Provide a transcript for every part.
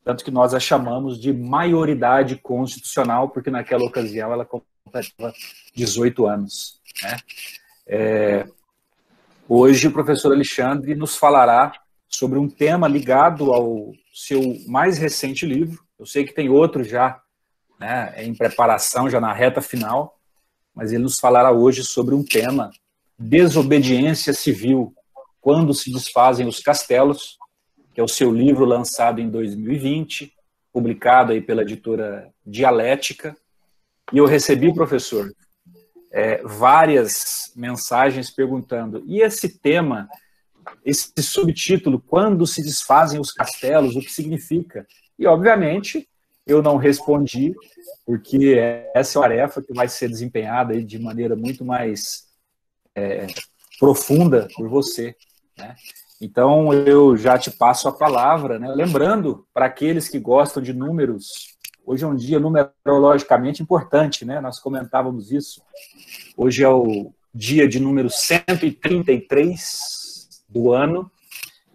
tanto que nós a chamamos de maioridade constitucional, porque naquela ocasião ela completava 18 anos. Né? Hoje o professor Alexandre nos falará sobre um tema ligado ao seu mais recente livro. Eu sei que tem outro já, né, em preparação, já na reta final, mas ele nos falará hoje sobre um tema: desobediência civil, quando se desfazem os castelos, que é o seu livro lançado em 2020, publicado aí pela editora Dialética. E eu recebi, professor, várias mensagens perguntando: e esse tema, esse subtítulo, quando se desfazem os castelos, o que significa? E, obviamente, eu não respondi, porque essa é uma tarefa que vai ser desempenhada aí de maneira muito mais profunda por você, né? Então, eu já te passo a palavra, né? Lembrando, para aqueles que gostam de números, hoje é um dia numerologicamente importante, né? Nós comentávamos isso. Hoje é o dia de número 133 do ano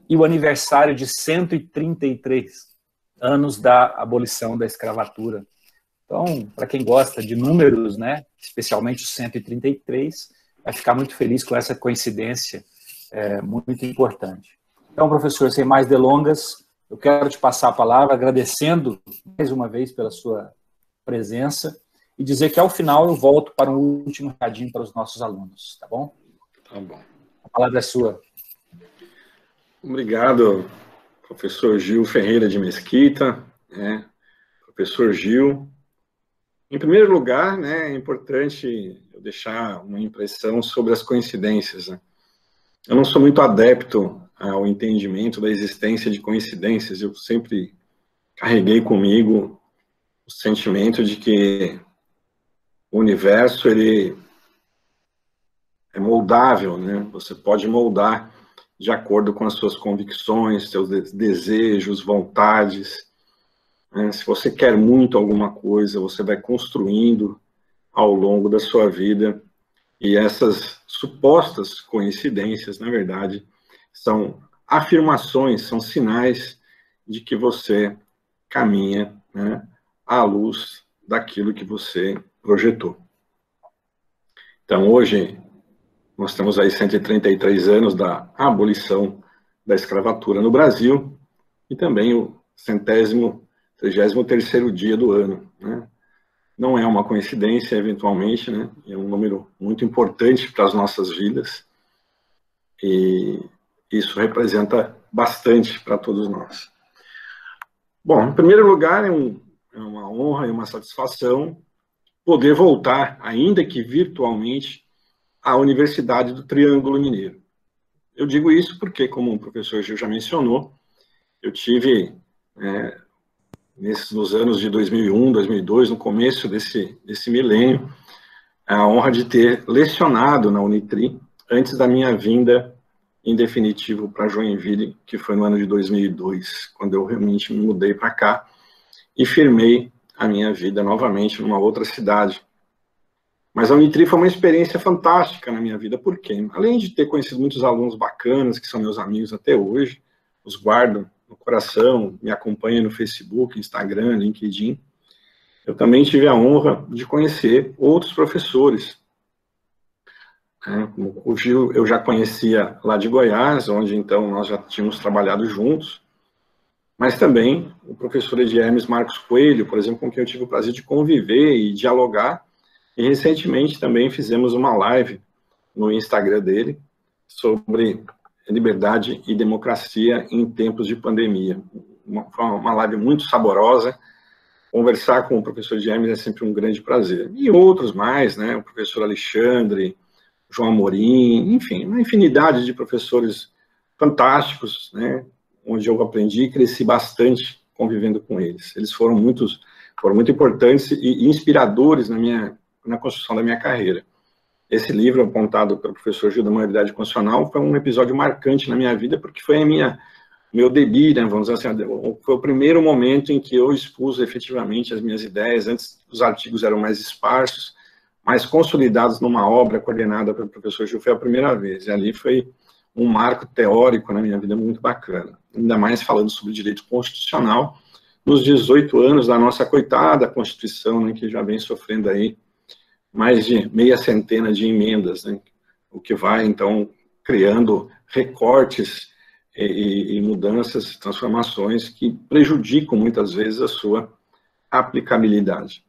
e o aniversário de 133 anos da abolição da escravatura. Então, para quem gosta de números, né, especialmente o 133, vai ficar muito feliz com essa coincidência muito importante. Então, professor, sem mais delongas, eu quero te passar a palavra agradecendo mais uma vez pela sua presença e dizer que ao final eu volto para um último recadinho para os nossos alunos, tá bom? Tá bom. A palavra é sua. Obrigado, professor Gil Ferreira de Mesquita, professor Gil. Em primeiro lugar, né, é importante eu deixar uma impressão sobre as coincidências, né? Eu não sou muito adepto ao entendimento da existência de coincidências. Eu sempre carreguei comigo o sentimento de que o universo, ele é moldável, né? Você pode moldar de acordo com as suas convicções, seus desejos, vontades, né? Se você quer muito alguma coisa, você vai construindo ao longo da sua vida, e essas supostas coincidências, na verdade, são afirmações, são sinais de que você caminha, né, à luz daquilo que você projetou. Então, hoje, nós temos aí 133 anos da abolição da escravatura no Brasil e também o 133º dia do ano, né? Não é uma coincidência, eventualmente, né? É um número muito importante para as nossas vidas e isso representa bastante para todos nós. Bom, em primeiro lugar, é uma honra e uma satisfação poder voltar, ainda que virtualmente, à Universidade do Triângulo Mineiro. Eu digo isso porque, como o professor Gil já mencionou, eu tive, nos anos de 2001, 2002, no começo desse milênio, a honra de ter lecionado na Unitri antes da minha vinda, em definitivo, para Joinville, que foi no ano de 2002, quando eu realmente me mudei para cá e firmei a minha vida novamente numa outra cidade. Mas a Unitri foi uma experiência fantástica na minha vida, porque, além de ter conhecido muitos alunos bacanas, que são meus amigos até hoje, os guardo no coração, me acompanham no Facebook, Instagram, LinkedIn, eu também tive a honra de conhecer outros professores. Como o Gil eu já conhecia lá de Goiás, onde então nós já tínhamos trabalhado juntos, mas também o professor Ediermes Marcos Coelho, por exemplo, com quem eu tive o prazer de conviver e dialogar, e recentemente também fizemos uma live no Instagram dele sobre liberdade e democracia em tempos de pandemia. Foi uma live muito saborosa. Conversar com o professor Ediermes é sempre um grande prazer. E outros mais, né? O professor Alexandre, João Amorim, enfim, uma infinidade de professores fantásticos, né? Onde eu aprendi e cresci bastante convivendo com eles. Eles foram muito importantes e inspiradores na construção da minha carreira. Esse livro, apontado pelo professor Gil da Maioridade Constitucional, foi um episódio marcante na minha vida, porque foi meu debut, né, vamos dizer assim, foi o primeiro momento em que eu expus efetivamente as minhas ideias. Antes, os artigos eram mais esparsos, mais consolidados numa obra coordenada pelo professor Gil, foi a primeira vez, e ali foi um marco teórico na minha vida muito bacana, ainda mais falando sobre direito constitucional, nos 18 anos da nossa coitada Constituição, né, que já vem sofrendo aí mais de meia centena de emendas, né, o que vai, então, criando recortes e mudanças, transformações que prejudicam muitas vezes a sua aplicabilidade.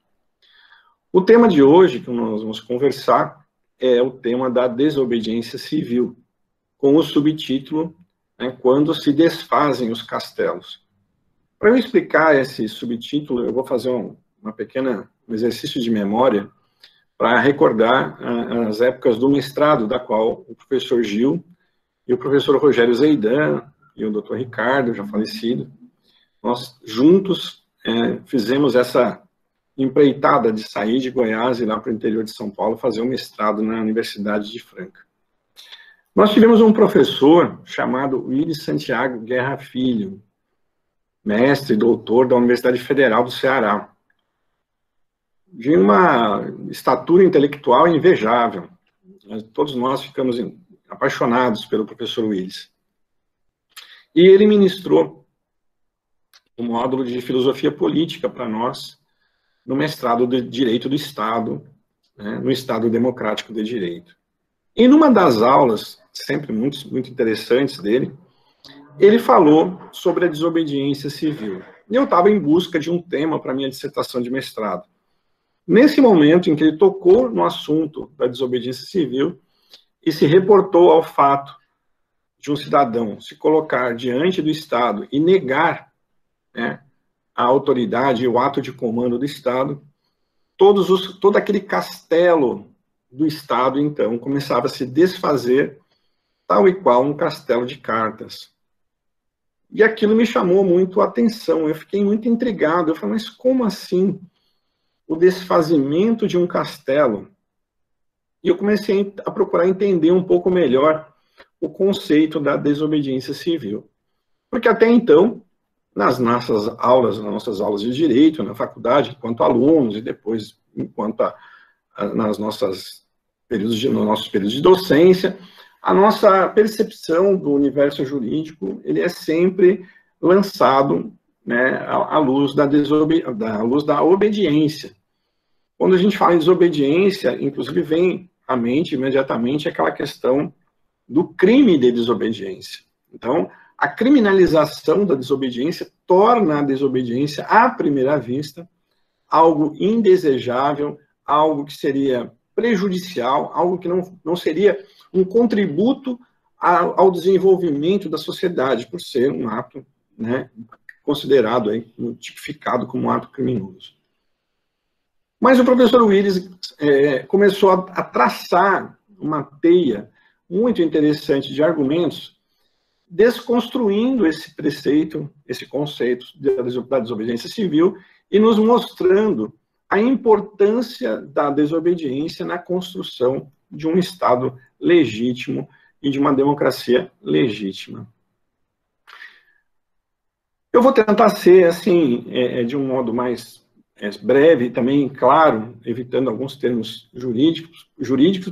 O tema de hoje que nós vamos conversar é o tema da desobediência civil, com o subtítulo, né, Quando se desfazem os castelos. Para eu explicar esse subtítulo, eu vou fazer um exercício de memória para recordar as épocas do mestrado, da qual o professor Gil e o professor Rogério Zeidan e o doutor Ricardo, já falecido, nós juntos fizemos essa empreitada de sair de Goiás e ir lá para o interior de São Paulo fazer um mestrado na Universidade de Franca. Nós tivemos um professor chamado Willis Santiago Guerra Filho, mestre e doutor da Universidade Federal do Ceará, de uma estatura intelectual invejável. Todos nós ficamos apaixonados pelo professor Willis. E ele ministrou um módulo de filosofia política para nós, no mestrado de Direito do Estado, né, no Estado Democrático de Direito. E numa das aulas, sempre muito interessantes dele, ele falou sobre a desobediência civil. E eu estava em busca de um tema para minha dissertação de mestrado. Nesse momento em que ele tocou no assunto da desobediência civil e se reportou ao fato de um cidadão se colocar diante do Estado e negar, né, a autoridade e o ato de comando do Estado, todo aquele castelo do Estado, então, começava a se desfazer, tal e qual um castelo de cartas. E aquilo me chamou muito a atenção, eu fiquei muito intrigado, eu falei, mas como assim o desfazimento de um castelo? E eu comecei a procurar entender um pouco melhor o conceito da desobediência civil. Porque até então, nas nossas aulas de direito, na faculdade, enquanto alunos, e depois enquanto nos nossos períodos de docência, a nossa percepção do universo jurídico, ele é sempre lançado, né, à luz da obediência. Quando a gente fala em desobediência, inclusive vem à mente imediatamente aquela questão do crime de desobediência. Então, a criminalização da desobediência torna a desobediência, à primeira vista, algo indesejável, algo que seria prejudicial, algo que não seria um contributo ao desenvolvimento da sociedade, por ser um ato, né, considerado, aí, tipificado como um ato criminoso. Mas o professor Willis começou a traçar uma teia muito interessante de argumentos, desconstruindo esse preceito, esse conceito da desobediência civil e nos mostrando a importância da desobediência na construção de um Estado legítimo e de uma democracia legítima. Eu vou tentar ser, assim, de um modo mais breve e também claro, evitando alguns termos jurídicos,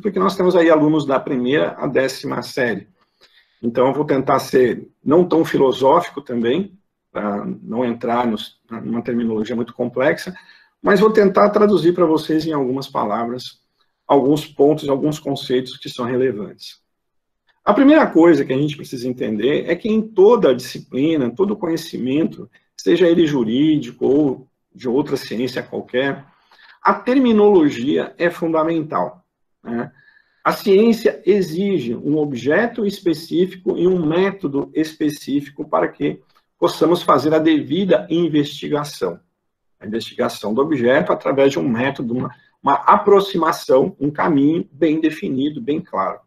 porque nós temos aí alunos da primeira à 10ª série. Então, eu vou tentar ser não tão filosófico também, para não entrar numa terminologia muito complexa, mas vou tentar traduzir para vocês em algumas palavras, alguns pontos, alguns conceitos que são relevantes. A primeira coisa que a gente precisa entender é que em toda disciplina, todo conhecimento, seja ele jurídico ou de outra ciência qualquer, a terminologia é fundamental, né? A ciência exige um objeto específico e um método específico para que possamos fazer a devida investigação. A investigação do objeto através de um método, uma aproximação, um caminho bem definido, bem claro.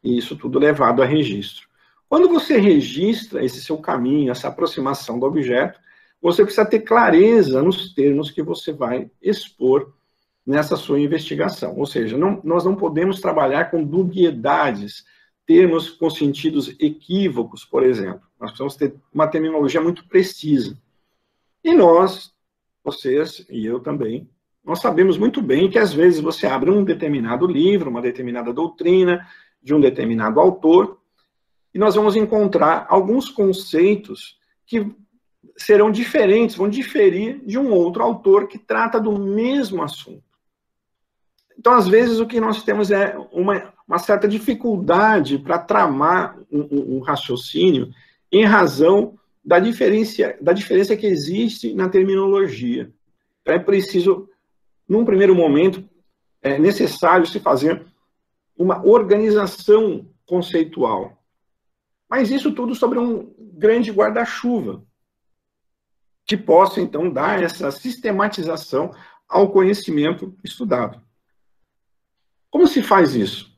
E isso tudo levado a registro. Quando você registra esse seu caminho, essa aproximação do objeto, você precisa ter clareza nos termos que você vai expor nessa sua investigação. Ou seja, nós não podemos trabalhar com dubiedades, termos com sentidos equívocos, por exemplo. Nós precisamos ter uma terminologia muito precisa. E nós, vocês e eu também, nós sabemos muito bem que às vezes você abre um determinado livro, uma determinada doutrina, de um determinado autor, e nós vamos encontrar alguns conceitos que serão diferentes, vão diferir de um outro autor que trata do mesmo assunto. Então, às vezes, o que nós temos é uma certa dificuldade para tramar um raciocínio em razão da diferença que existe na terminologia. Então, é preciso, num primeiro momento, é necessário se fazer uma organização conceitual. Mas isso tudo sobre um grande guarda-chuva, que possa, então, dar essa sistematização ao conhecimento estudado. Como se faz isso?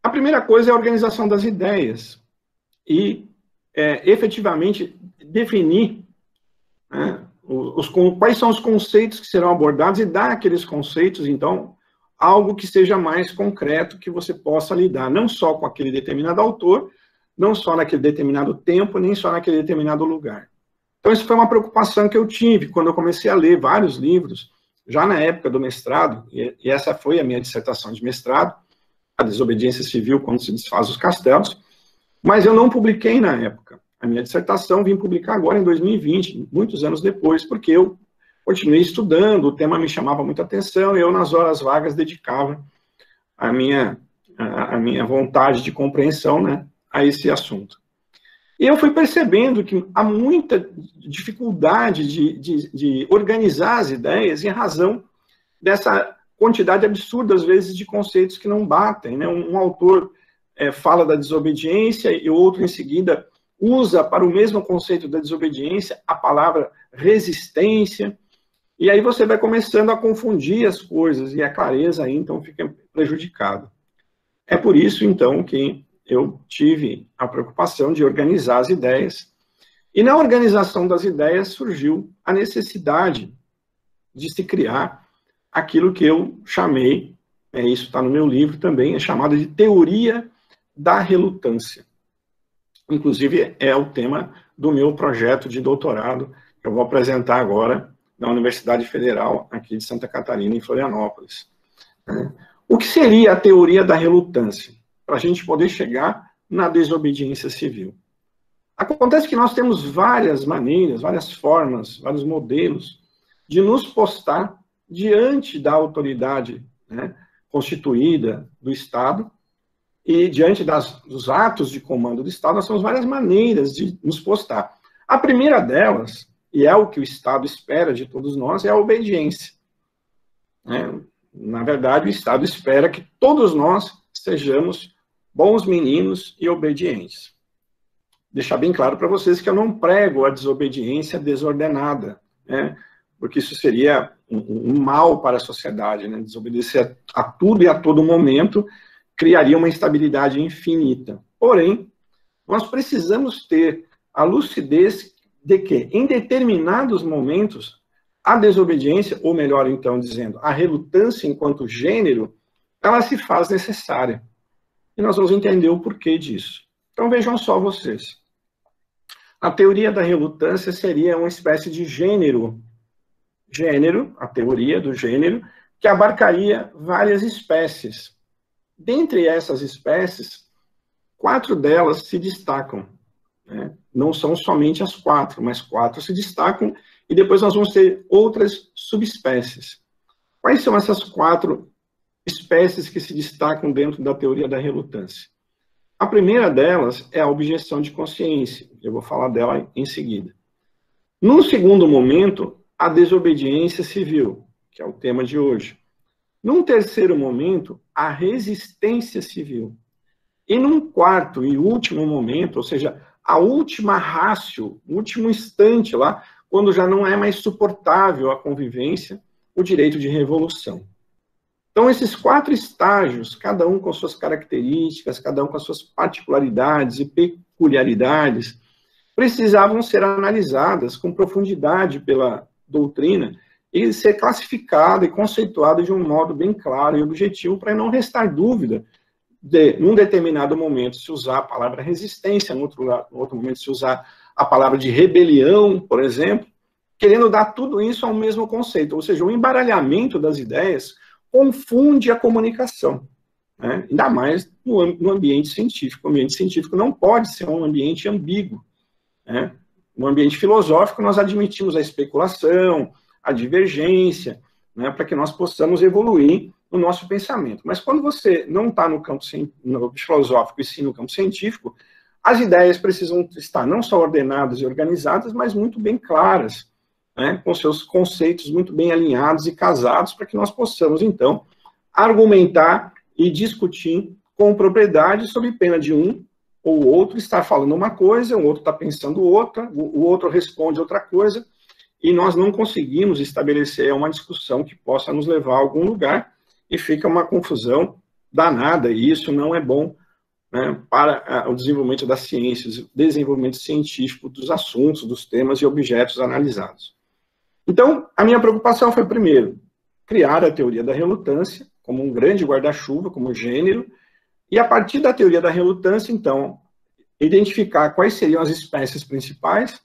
A primeira coisa é a organização das ideias e, efetivamente, definir, né, quais são os conceitos que serão abordados e dar àqueles conceitos, então, algo que seja mais concreto, que você possa lidar, não só com aquele determinado autor, não só naquele determinado tempo, nem só naquele determinado lugar. Então, isso foi uma preocupação que eu tive quando eu comecei a ler vários livros, já na época do mestrado, e essa foi a minha dissertação de mestrado, a desobediência civil quando se desfaz os castelos, mas eu não publiquei na época. A minha dissertação vim publicar agora em 2020, muitos anos depois, porque eu continuei estudando, o tema me chamava muita atenção, e eu, nas horas vagas, dedicava a minha vontade de compreensão, né, a esse assunto. E eu fui percebendo que há muita dificuldade de organizar as ideias em razão dessa quantidade absurda, às vezes, de conceitos que não batem, né? Um autor fala da desobediência e outro, em seguida, usa para o mesmo conceito da desobediência a palavra resistência, e aí você vai começando a confundir as coisas, e a clareza aí, então, fica prejudicada. É por isso, então, que eu tive a preocupação de organizar as ideias, e na organização das ideias surgiu a necessidade de se criar aquilo que eu chamei, isso está no meu livro também, é chamado de teoria da relutância. Inclusive, é o tema do meu projeto de doutorado, que eu vou apresentar agora na Universidade Federal, aqui de Santa Catarina, em Florianópolis. O que seria a teoria da relutância? Para a gente poder chegar na desobediência civil. Acontece que nós temos várias maneiras, várias formas, vários modelos de nos postar diante da autoridade, né, constituída do Estado, e diante dos atos de comando do Estado, nós temos várias maneiras de nos postar. A primeira delas, e é o que o Estado espera de todos nós, é a obediência. Na verdade, o Estado espera que todos nós sejamos bons meninos e obedientes. Deixar bem claro para vocês que eu não prego a desobediência desordenada, né? Porque isso seria um mal para a sociedade, né? Desobedecer a tudo e a todo momento criaria uma instabilidade infinita. Porém, nós precisamos ter a lucidez de que, em determinados momentos, a desobediência, ou melhor, então, dizendo, a relutância enquanto gênero, ela se faz necessária. E nós vamos entender o porquê disso. Então, vejam só vocês. A teoria da relutância seria uma espécie de gênero, a teoria do gênero, que abarcaria várias espécies. Dentre essas espécies, 4 delas se destacam. Né? Não são somente as 4, mas 4 se destacam, e depois nós vamos ter outras subespécies. Quais são essas 4 espécies que se destacam dentro da teoria da relutância? A primeira delas é a objeção de consciência. Eu vou falar dela em seguida. Num segundo momento, a desobediência civil, que é o tema de hoje. Num terceiro momento, a resistência civil. E num quarto e último momento, ou seja, a última ratio, o último instante lá, quando já não é mais suportável a convivência, o direito de revolução. Então, esses 4 estágios, cada um com suas características, cada um com as suas particularidades e peculiaridades, precisavam ser analisadas com profundidade pela doutrina e ser classificada e conceituada de um modo bem claro e objetivo para não restar dúvida de, num determinado momento, se usar a palavra resistência, no outro momento, se usar a palavra de rebelião, por exemplo, querendo dar tudo isso ao mesmo conceito. Ou seja, o embaralhamento das ideias confunde a comunicação, né? Ainda mais no ambiente científico. O ambiente científico não pode ser um ambiente ambíguo, né? no ambiente filosófico, nós admitimos a especulação, a divergência, né, para que nós possamos evoluir no nosso pensamento. Mas quando você não está no campo filosófico e sim no campo científico, as ideias precisam estar não só ordenadas e organizadas, mas muito bem claras, né, com seus conceitos muito bem alinhados e casados, para que nós possamos, então, argumentar e discutir com propriedade, sob pena de um ou outro estar falando uma coisa, o outro está pensando outra, o outro responde outra coisa, e nós não conseguimos estabelecer uma discussão que possa nos levar a algum lugar, e fica uma confusão danada, e isso não é bom, né, para o desenvolvimento das ciências, o desenvolvimento científico dos assuntos, dos temas e objetos analisados. Então, a minha preocupação foi, primeiro, criar a teoria da relutância, como um grande guarda-chuva, como gênero, e a partir da teoria da relutância, então, identificar quais seriam as espécies principais,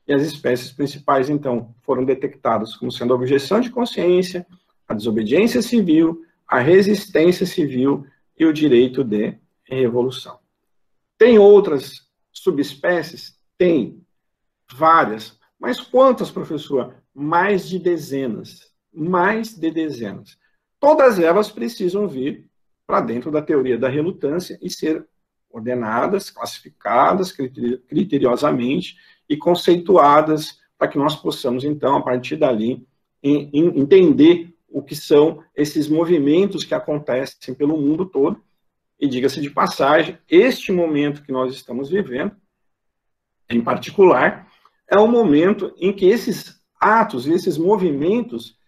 e as espécies principais, então, foram detectadas como sendo a objeção de consciência, a desobediência civil, a resistência civil e o direito de revolução. Tem outras subespécies? Tem várias. Mas quantas, professor? Mais de dezenas. Mais de dezenas. Todas elas precisam vir para dentro da teoria da relutância e ser ordenadas, classificadas criteriosamente e conceituadas para que nós possamos, então, a partir dali, entender o que são esses movimentos que acontecem pelo mundo todo. E, diga-se de passagem, este momento que nós estamos vivendo, em particular, é um momento em que esses atos, esses movimentos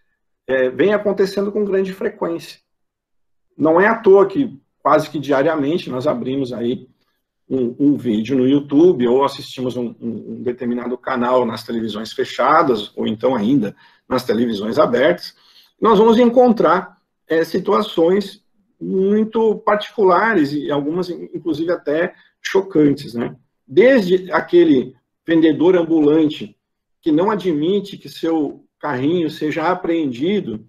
vêm acontecendo com grande frequência. Não é à toa que, quase que diariamente, nós abrimos aí um vídeo no YouTube, ou assistimos um determinado canal nas televisões fechadas, ou então ainda nas televisões abertas, nós vamos encontrar situações muito particulares, e algumas, inclusive, até chocantes, né? Desde aquele vendedor ambulante que não admite que seu carrinho seja apreendido,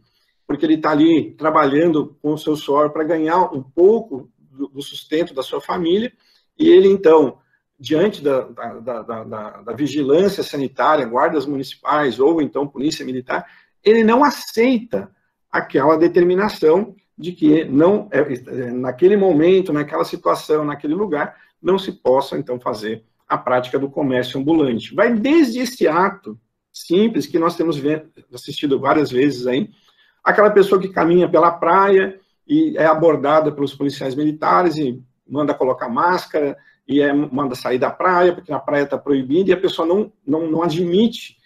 porque ele está ali trabalhando com o seu suor para ganhar um pouco do sustento da sua família, e ele, então, diante da vigilância sanitária, guardas municipais, ou então polícia militar, ele não aceita aquela determinação de que não, naquele momento, naquela situação, naquele lugar, não se possa, então, fazer a prática do comércio ambulante. Vai desde esse ato simples, que nós temos assistido várias vezes aí, aquela pessoa que caminha pela praia e é abordada pelos policiais militares e manda colocar máscara e manda sair da praia, porque na praia está proibido, e a pessoa não admite,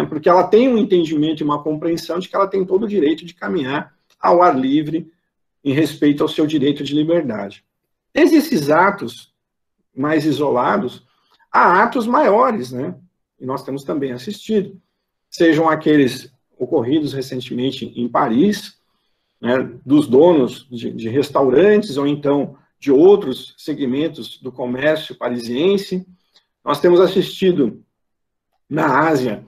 porque ela tem um entendimento e uma compreensão de que ela tem todo o direito de caminhar ao ar livre em respeito ao seu direito de liberdade. Desde esses atos mais isolados, há atos maiores, né? E nós temos também assistido, sejam aqueles ocorridos recentemente em Paris, né, dos donos de restaurantes, ou então de outros segmentos do comércio parisiense. Nós temos assistido na Ásia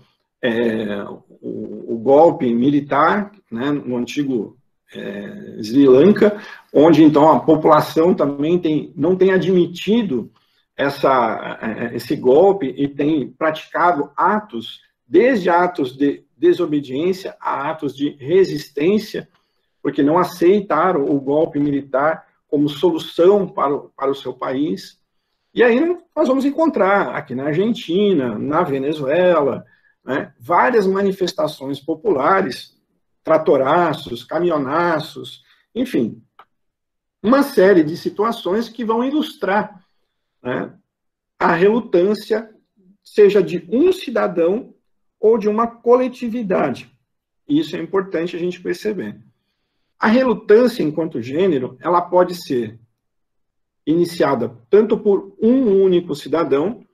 o golpe militar, né, no antigo Sri Lanka, onde então a população também não tem admitido esse golpe e tem praticado atos, desde atos de desobediência a atos de resistência, porque não aceitaram o golpe militar como solução para o seu país. E aí nós vamos encontrar aqui na Argentina, na Venezuela, né, várias manifestações populares, tratoraços, caminhonaços, enfim, uma série de situações que vão ilustrar, né, a relutância, seja de um cidadão ou de uma coletividade. Isso é importante a gente perceber. A relutância, enquanto gênero, ela pode ser iniciada tanto por um único cidadão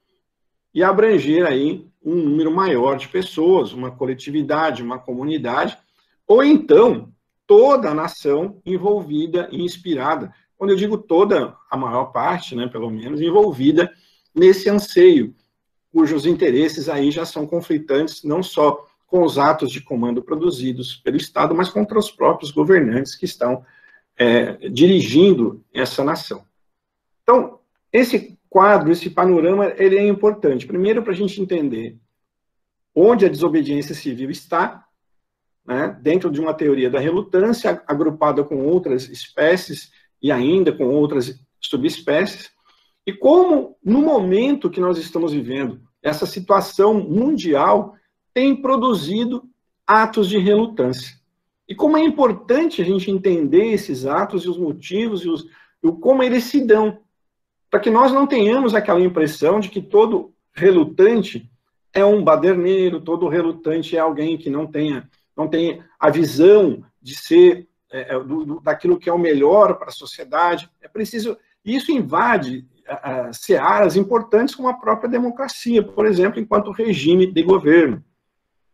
e abranger aí um número maior de pessoas, uma coletividade, uma comunidade, ou então toda a nação envolvida e inspirada. Quando eu digo toda, a maior parte, né, pelo menos, envolvida nesse anseio, cujos interesses aí já são conflitantes, não só com os atos de comando produzidos pelo Estado, mas contra os próprios governantes que estão dirigindo essa nação. Então, esse quadro, esse panorama, ele é importante. Primeiro, para a gente entender onde a desobediência civil está, né, dentro de uma teoria da relutância, agrupada com outras espécies e ainda com outras subespécies, e como, no momento que nós estamos vivendo, essa situação mundial tem produzido atos de relutância. E como é importante a gente entender esses atos e os motivos e como eles se dão, para que nós não tenhamos aquela impressão de que todo relutante é um baderneiro, todo relutante é alguém que não tem a visão de ser daquilo que é o melhor para a sociedade. É preciso, isso invade searas importantes como a própria democracia, por exemplo, enquanto regime de governo,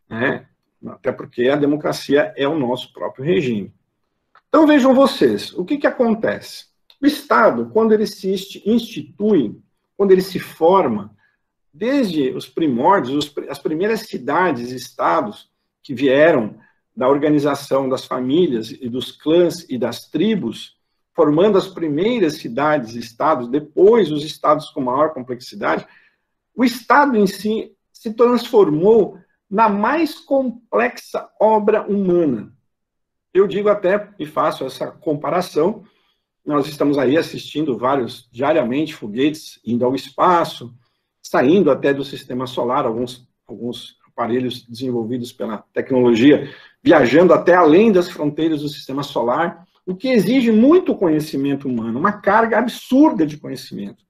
né? Até porque a democracia é o nosso próprio regime. Então vejam vocês, o que acontece? O Estado, quando ele se institui, quando ele se forma, desde os primórdios, as primeiras cidades e estados que vieram da organização das famílias e dos clãs e das tribos, formando as primeiras cidades e estados, depois os estados com maior complexidade, o Estado em si se transformou na mais complexa obra humana. Eu digo até, e faço essa comparação, nós estamos aí assistindo diariamente, foguetes indo ao espaço, saindo até do sistema solar, alguns aparelhos desenvolvidos pela tecnologia, viajando até além das fronteiras do sistema solar, o que exige muito conhecimento humano, uma carga absurda de conhecimento.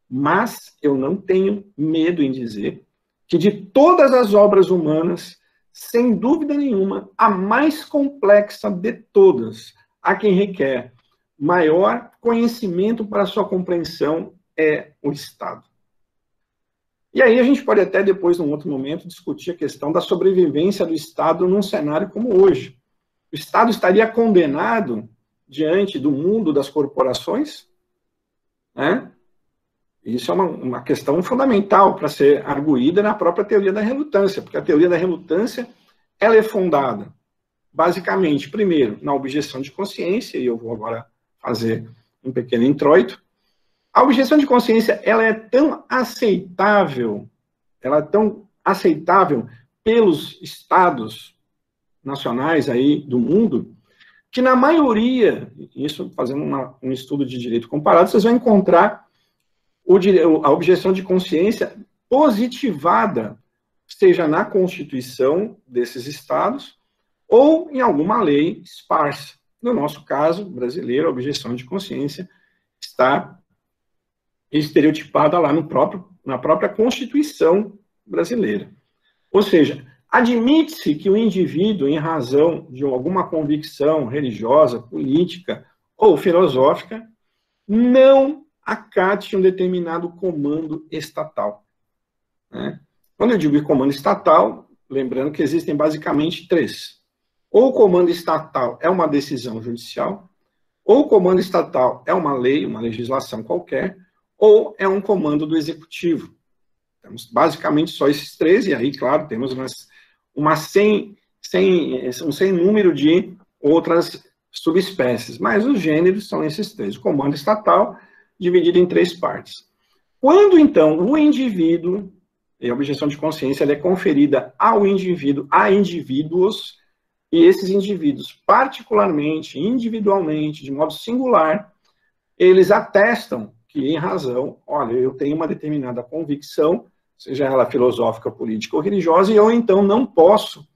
Mas eu não tenho medo em dizer que de todas as obras humanas, sem dúvida nenhuma, a mais complexa de todas, a quem requer maior conhecimento para sua compreensão, é o Estado. E aí a gente pode até depois, num outro momento, discutir a questão da sobrevivência do Estado num cenário como hoje. O Estado estaria condenado diante do mundo das corporações, né? Isso é uma questão fundamental para ser arguída na própria teoria da relutância, porque a teoria da relutância ela é fundada, basicamente, primeiro, na objeção de consciência, e eu vou agora fazer um pequeno introito. A objeção de consciência ela é tão aceitável pelos estados nacionais aí do mundo, que na maioria, isso fazendo um estudo de direito comparado, vocês vão encontrar a objeção de consciência positivada, seja na Constituição desses estados, ou em alguma lei esparsa. No nosso caso, brasileiro, a objeção de consciência está estereotipada lá na própria Constituição brasileira. Ou seja, admite-se que o indivíduo, em razão de alguma convicção religiosa, política ou filosófica, não acate um determinado comando estatal, né? Quando eu digo comando estatal, lembrando que existem basicamente três. Ou o comando estatal é uma decisão judicial, ou o comando estatal é uma lei, uma legislação qualquer, ou é um comando do executivo. Temos basicamente só esses três, e aí, claro, temos um sem número de outras subespécies, mas os gêneros são esses três. O comando estatal, dividido em três partes. Quando, então, o indivíduo, e a objeção de consciência ela é conferida ao indivíduo, a indivíduos, e esses indivíduos, particularmente, individualmente, de modo singular, eles atestam que, em razão, olha, eu tenho uma determinada convicção, seja ela filosófica, política ou religiosa, e eu, então, não posso,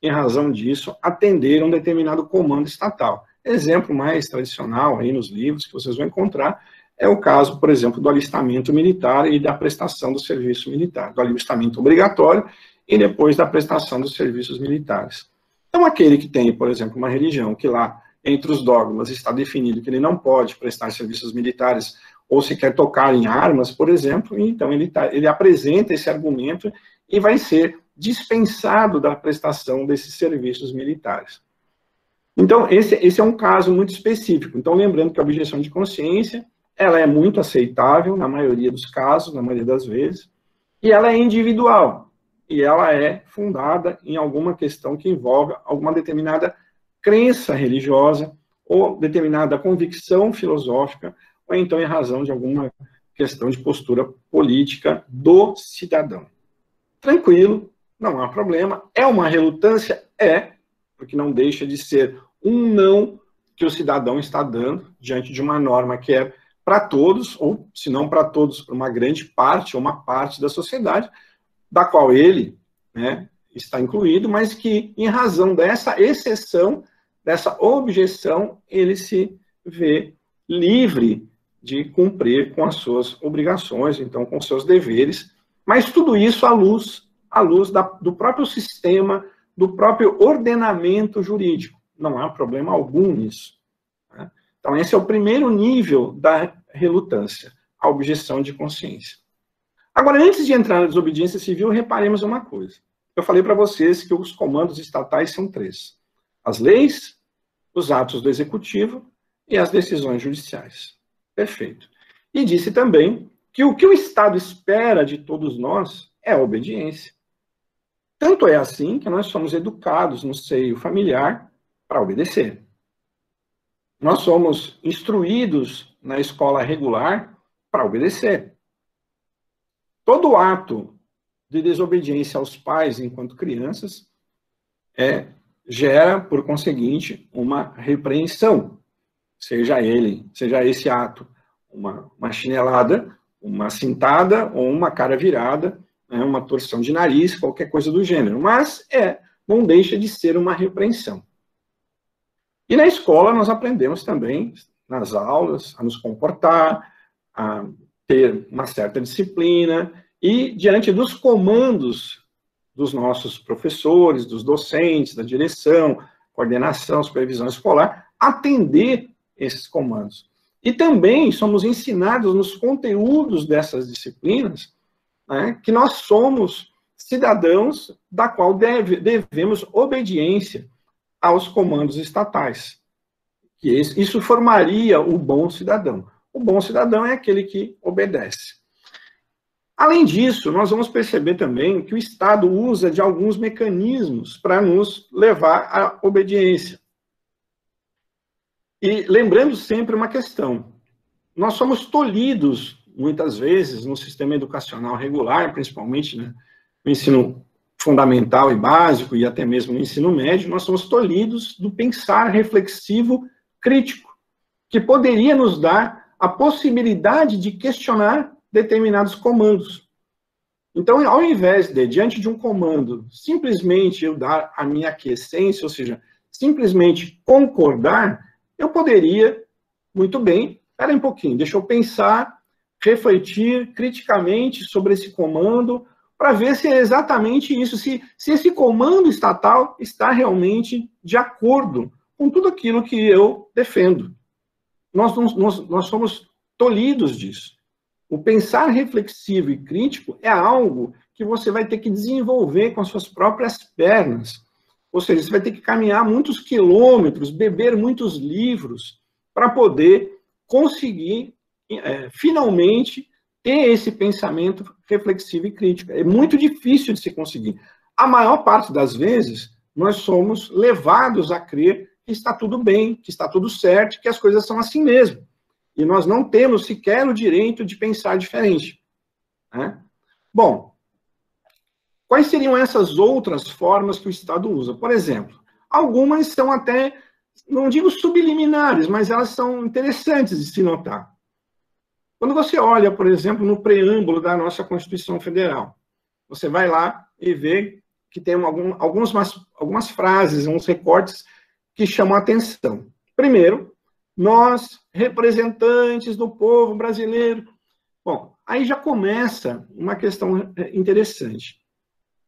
em razão disso, atender um determinado comando estatal. Exemplo mais tradicional aí nos livros que vocês vão encontrar é o caso, por exemplo, do alistamento militar e da prestação do serviço militar, do alistamento obrigatório e depois da prestação dos serviços militares. Então, aquele que tem, por exemplo, uma religião que lá, entre os dogmas, está definido que ele não pode prestar serviços militares ou sequer tocar em armas, por exemplo, então ele apresenta esse argumento e vai ser dispensado da prestação desses serviços militares. Então, esse é um caso muito específico. Então, lembrando que a objeção de consciência ela é muito aceitável na maioria dos casos, na maioria das vezes, e ela é individual, e ela é fundada em alguma questão que envolve alguma determinada crença religiosa, ou determinada convicção filosófica, ou então em razão de alguma questão de postura política do cidadão. Tranquilo, não há problema. É uma relutância? É, porque não deixa de ser um não que o cidadão está dando diante de uma norma que é para todos, ou se não para todos, para uma grande parte, ou uma parte da sociedade, da qual ele, né, está incluído, mas que, em razão dessa exceção, dessa objeção, ele se vê livre de cumprir com as suas obrigações, então com seus deveres, mas tudo isso à luz do próprio sistema, do próprio ordenamento jurídico. Não há problema algum nisso. Né? Então, esse é o primeiro nível da relutância, a objeção de consciência. Agora, antes de entrar na desobediência civil, reparemos uma coisa. Eu falei para vocês que os comandos estatais são 3. As leis, os atos do executivo e as decisões judiciais. Perfeito. E disse também que o Estado espera de todos nós é a obediência. Tanto é assim que nós somos educados no seio familiar para obedecer. Nós somos instruídos na escola regular para obedecer. Todo ato de desobediência aos pais enquanto crianças gera, por conseguinte, uma repreensão. Seja esse ato uma chinelada, uma cintada ou uma cara virada, né, uma torção de nariz, qualquer coisa do gênero. Mas não deixa de ser uma repreensão. E na escola nós aprendemos também, nas aulas, a nos comportar, a ter uma certa disciplina, e diante dos comandos dos nossos professores, dos docentes, da direção, coordenação, supervisão escolar, atender esses comandos. E também somos ensinados nos conteúdos dessas disciplinas, né, que nós somos cidadãos da qual devemos obediência aos comandos estatais. Que isso formaria o bom cidadão. O bom cidadão é aquele que obedece. Além disso, nós vamos perceber também que o Estado usa de alguns mecanismos para nos levar à obediência. E lembrando sempre uma questão, nós somos tolhidos, muitas vezes, no sistema educacional regular, principalmente, né, no ensino fundamental e básico, e até mesmo no ensino médio, nós somos tolhidos do pensar reflexivo crítico, que poderia nos dar a possibilidade de questionar determinados comandos. Então, ao invés de, diante de um comando, simplesmente eu dar a minha aquiescência, ou seja, simplesmente concordar, eu poderia, muito bem, espera um pouquinho, deixa eu pensar, refletir criticamente sobre esse comando, para ver se é exatamente isso, se esse comando estatal está realmente de acordo com tudo aquilo que eu defendo. Nós somos tolhidos disso. O pensar reflexivo e crítico é algo que você vai ter que desenvolver com as suas próprias pernas. Ou seja, você vai ter que caminhar muitos quilômetros, beber muitos livros, para poder conseguir, finalmente, ter esse pensamento reflexivo e crítico. É muito difícil de se conseguir. A maior parte das vezes, nós somos levados a crer que está tudo bem, que está tudo certo, que as coisas são assim mesmo. E nós não temos sequer o direito de pensar diferente. Né? Bom, quais seriam essas outras formas que o Estado usa? Por exemplo, algumas são até, não digo subliminares, mas elas são interessantes de se notar. Quando você olha, por exemplo, no preâmbulo da nossa Constituição Federal, você vai lá e vê que tem algumas frases, uns recortes que chamam a atenção. Primeiro, nós, representantes do povo brasileiro. Bom, aí já começa uma questão interessante.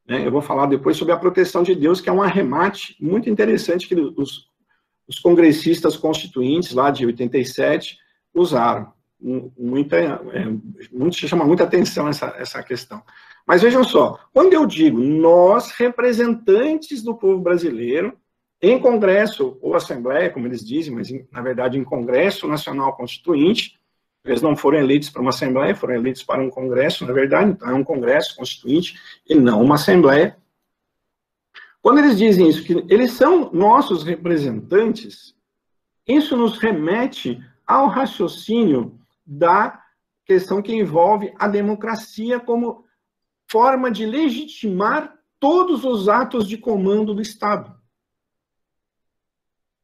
Eu vou falar depois sobre a proteção de Deus, que é um arremate muito interessante que os congressistas constituintes, lá de 87, usaram. Chama muita atenção essa questão. Mas vejam só, quando eu digo nós, representantes do povo brasileiro, em Congresso ou Assembleia, como eles dizem, mas na verdade em Congresso Nacional Constituinte, eles não foram eleitos para uma Assembleia, foram eleitos para um Congresso, na verdade, então é um Congresso Constituinte e não uma Assembleia. Quando eles dizem isso, que eles são nossos representantes, isso nos remete ao raciocínio da questão que envolve a democracia como forma de legitimar todos os atos de comando do Estado.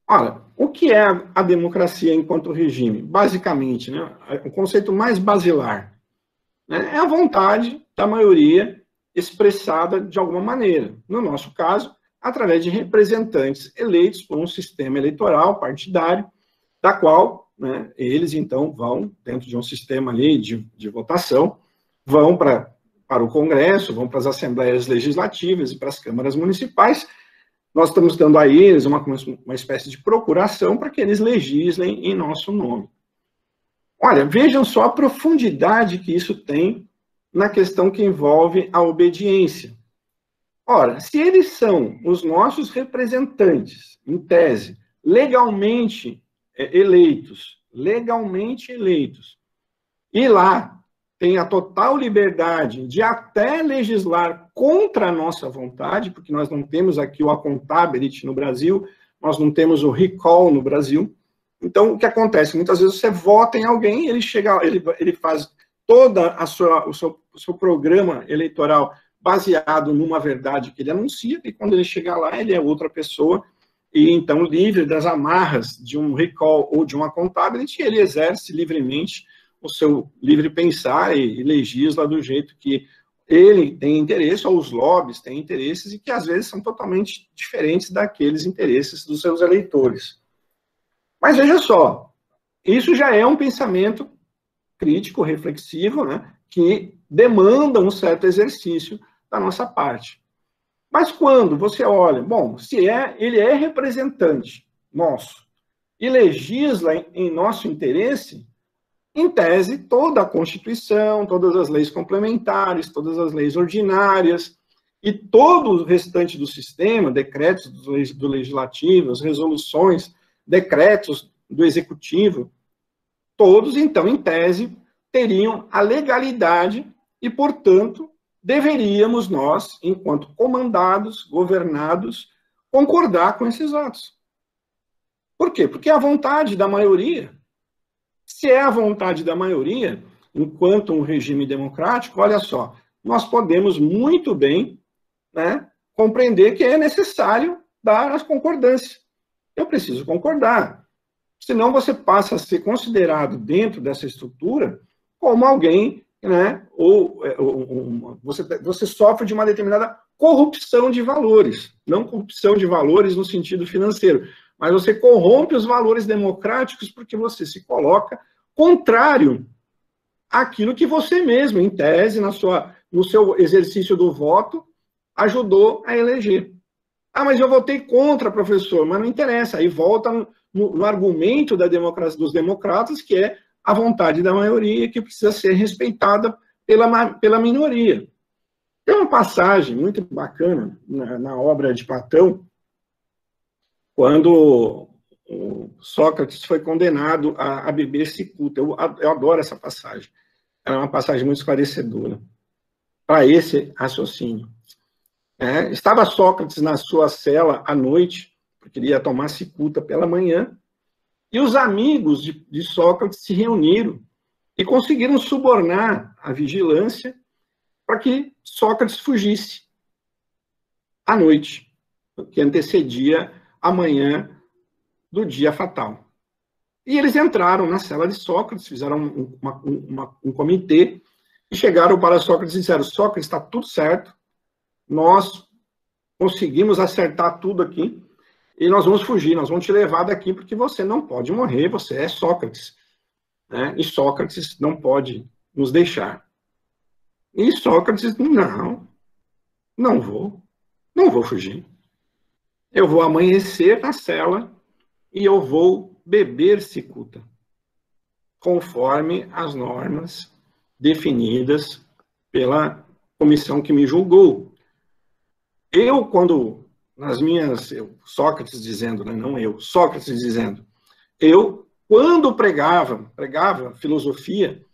Ora, o que é a democracia enquanto regime? Basicamente, né, o conceito mais basilar, né, é a vontade da maioria expressada de alguma maneira. No nosso caso, através de representantes eleitos por um sistema eleitoral partidário, da qual, né, eles, então, vão, dentro de um sistema ali de votação, vão para o Congresso, vão para as assembleias legislativas e para as câmaras municipais. Nós estamos dando a eles uma espécie de procuração para que eles legislem em nosso nome. Olha, vejam só a profundidade que isso tem na questão que envolve a obediência. Ora, se eles são os nossos representantes, em tese, legalmente eleitos, e lá tem a total liberdade de até legislar contra a nossa vontade, porque nós não temos aqui o accountability no Brasil, nós não temos o recall no Brasil. Então, o que acontece? Muitas vezes você vota em alguém, ele faz toda o seu programa eleitoral baseado numa verdade que ele anuncia, e quando ele chegar lá, ele é outra pessoa, e então, livre das amarras de um recall ou de uma accountability, ele exerce livremente o seu livre pensar e legisla do jeito que ele tem interesse, ou os lobbies têm interesses, e que às vezes são totalmente diferentes daqueles interesses dos seus eleitores. Mas veja só, isso já é um pensamento crítico, reflexivo, né, que demanda um certo exercício da nossa parte. Mas quando você olha, bom, se ele é representante nosso e legisla em nosso interesse, em tese, toda a Constituição, todas as leis complementares, todas as leis ordinárias e todo o restante do sistema, decretos do Legislativo, as resoluções, decretos do Executivo, todos, então, em tese, teriam a legalidade e, portanto, deveríamos nós, enquanto comandados, governados, concordar com esses atos. Por quê? Porque é a vontade da maioria. Se é a vontade da maioria, enquanto um regime democrático, olha só, nós podemos muito bem, né, compreender que é necessário dar as concordâncias. Eu preciso concordar. Senão você passa a ser considerado dentro dessa estrutura como alguém, né, você sofre de uma determinada corrupção de valores, não corrupção de valores no sentido financeiro, mas você corrompe os valores democráticos porque você se coloca contrário àquilo que você mesmo, em tese, no seu exercício do voto, ajudou a eleger. Ah, mas eu votei contra, professor, mas não interessa, aí volta no argumento da democracia, dos democratas, que é a vontade da maioria, que precisa ser respeitada pela minoria. Tem uma passagem muito bacana na obra de Platão, quando o Sócrates foi condenado a beber cicuta. Eu adoro essa passagem. Ela é uma passagem muito esclarecedora para esse raciocínio. Estava Sócrates na sua cela à noite, porque ele ia tomar cicuta pela manhã, e os amigos de Sócrates se reuniram e conseguiram subornar a vigilância para que Sócrates fugisse à noite, que antecedia a manhã do dia fatal. E eles entraram na cela de Sócrates, fizeram um comitê, e chegaram para Sócrates e disseram: Sócrates, está tudo certo, nós conseguimos acertar tudo aqui, e nós vamos fugir, nós vamos te levar daqui, porque você não pode morrer, você é Sócrates, né? E Sócrates não pode nos deixar. E Sócrates, não vou fugir. Eu vou amanhecer na cela e eu vou beber cicuta, conforme as normas definidas pela comissão que me julgou. Sócrates dizendo, né, não eu, Sócrates dizendo, quando pregava filosofia,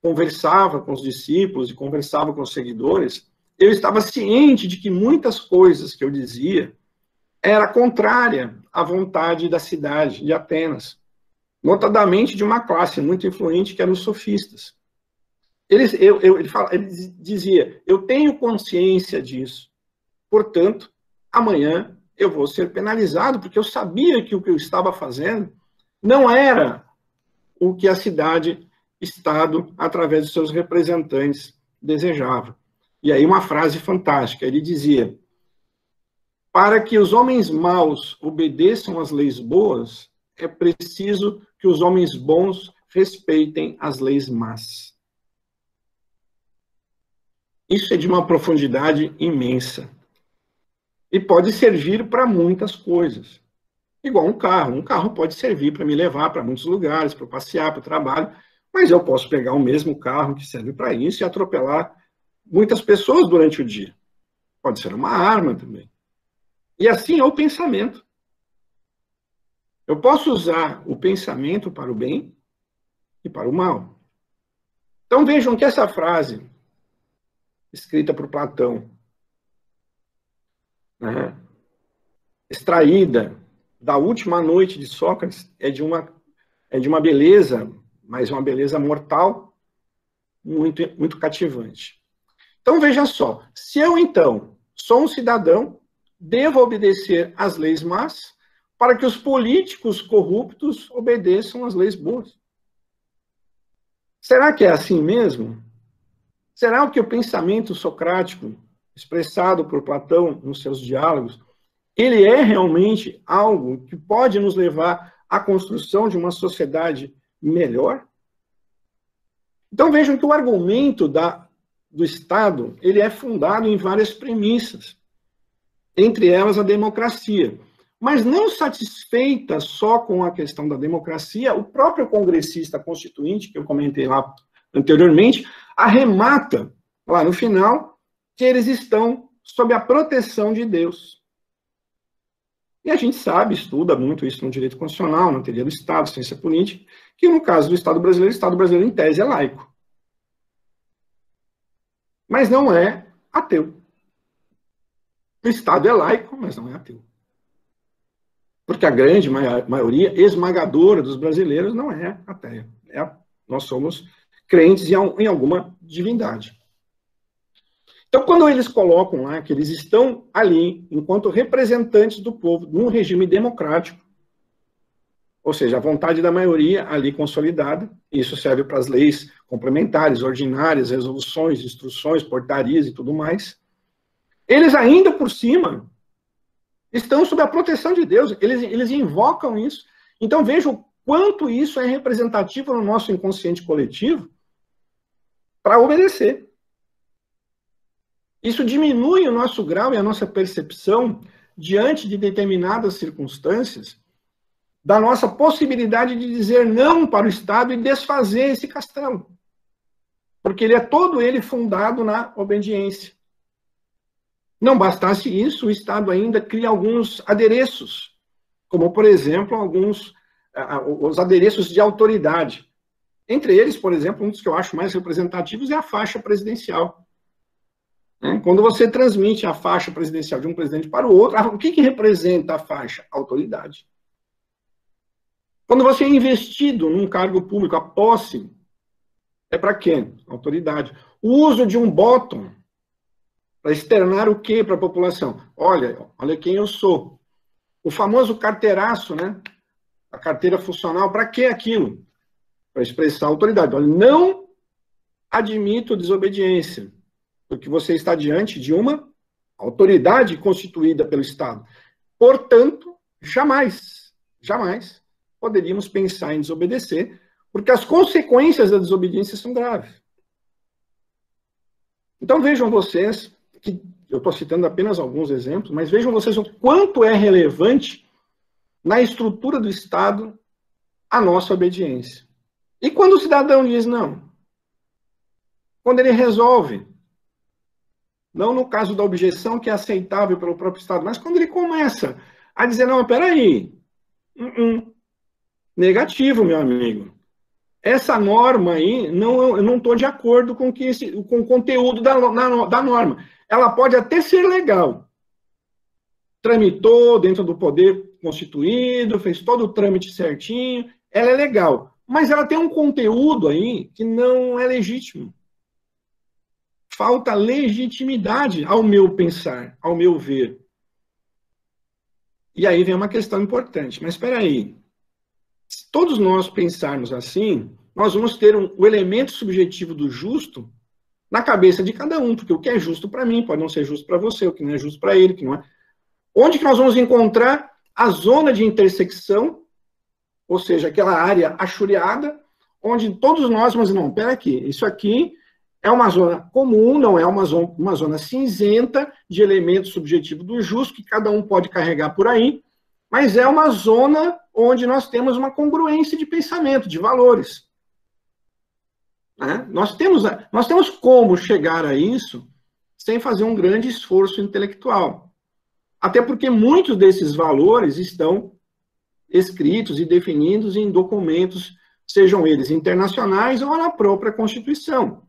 conversava com os discípulos e conversava com os seguidores, eu estava ciente de que muitas coisas que eu dizia era contrária à vontade da cidade de Atenas, notadamente de uma classe muito influente que eram os sofistas. Ele dizia, eu tenho consciência disso, portanto, amanhã eu vou ser penalizado, porque eu sabia que o que eu estava fazendo não era o que a cidade-estado, através dos seus representantes, desejava. E aí uma frase fantástica, ele dizia, para que os homens maus obedeçam às leis boas, é preciso que os homens bons respeitem as leis más. Isso é de uma profundidade imensa. E pode servir para muitas coisas. Igual um carro. Um carro pode servir para me levar para muitos lugares, para passear, para o trabalho, mas eu posso pegar o mesmo carro que serve para isso e atropelar muitas pessoas durante o dia. Pode ser uma arma também. E assim é o pensamento. Eu posso usar o pensamento para o bem e para o mal. Então vejam que essa frase, escrita por Platão, né, extraída da última noite de Sócrates, é de uma beleza, mas uma beleza mortal, muito cativante. Então veja só, se eu então sou um cidadão, devo obedecer às leis más, para que os políticos corruptos obedeçam às leis boas. Será que é assim mesmo? Será que o pensamento socrático, expressado por Platão nos seus diálogos, ele é realmente algo que pode nos levar à construção de uma sociedade melhor? Então vejam que o argumento do Estado, ele é fundado em várias premissas, entre elas a democracia. Mas não satisfeita só com a questão da democracia, o próprio congressista constituinte, que eu comentei lá anteriormente, arremata, lá no final, que eles estão sob a proteção de Deus. E a gente sabe, estuda muito isso no direito constitucional, na teoria do Estado, ciência política, que no caso do Estado brasileiro, em tese, é laico. Mas não é ateu. O Estado é laico, mas não é ateu. Porque a grande maioria esmagadora dos brasileiros não é ateia. Nós somos crentes em alguma divindade. Então, quando eles colocam lá que eles estão ali, enquanto representantes do povo, num regime democrático, ou seja, a vontade da maioria ali consolidada, isso serve para as leis complementares, ordinárias, resoluções, instruções, portarias e tudo mais, eles ainda por cima estão sob a proteção de Deus, eles invocam isso. Então vejam o quanto isso é representativo no nosso inconsciente coletivo para obedecer. Isso diminui o nosso grau e a nossa percepção diante de determinadas circunstâncias da nossa possibilidade de dizer não para o Estado e desfazer esse castelo. Porque todo ele fundado na obediência. Não bastasse isso, o Estado ainda cria alguns adereços, como, por exemplo, os adereços de autoridade. Entre eles, por exemplo, um dos que eu acho mais representativos é a faixa presidencial. Quando você transmite a faixa presidencial de um presidente para o outro, o que representa a faixa? Autoridade. Quando você é investido num cargo público, a posse, é para quê? Autoridade. O uso de um bottom, para externar o quê para a população? Olha quem eu sou. O famoso carteiraço, né? A carteira funcional, para que aquilo? Para expressar autoridade. Olha, não admito desobediência, porque você está diante de uma autoridade constituída pelo Estado. Portanto, jamais poderíamos pensar em desobedecer, porque as consequências da desobediência são graves. Então vejam vocês, que eu estou citando apenas alguns exemplos, mas vejam vocês o quanto é relevante na estrutura do Estado a nossa obediência. E quando o cidadão diz não? Quando ele resolve, não no caso da objeção, que é aceitável pelo próprio Estado, mas quando ele começa a dizer, não, peraí, negativo, meu amigo. Essa norma aí, eu não estou de acordo com o conteúdo da norma. Ela pode até ser legal. Tramitou dentro do poder constituído, fez todo o trâmite certinho, ela é legal. Mas ela tem um conteúdo aí que não é legítimo. falta legitimidade ao meu pensar, ao meu ver. E aí vem uma questão importante. Mas espera aí. Se todos nós pensarmos assim, nós vamos ter o elemento subjetivo do justo na cabeça de cada um, porque o que é justo para mim pode não ser justo para você, o que não é justo para ele, que não é. Onde que nós vamos encontrar a zona de intersecção, ou seja, aquela área achureada, onde todos nós, mas não, espera aqui, isso aqui é uma zona comum, não é uma zona cinzenta de elemento subjetivo do justo, que cada um pode carregar por aí, mas é uma zona onde nós temos uma congruência de pensamento, de valores. Né? Nós temos como chegar a isso sem fazer um grande esforço intelectual. Até porque muitos desses valores estão escritos e definidos em documentos, sejam eles internacionais ou na própria Constituição,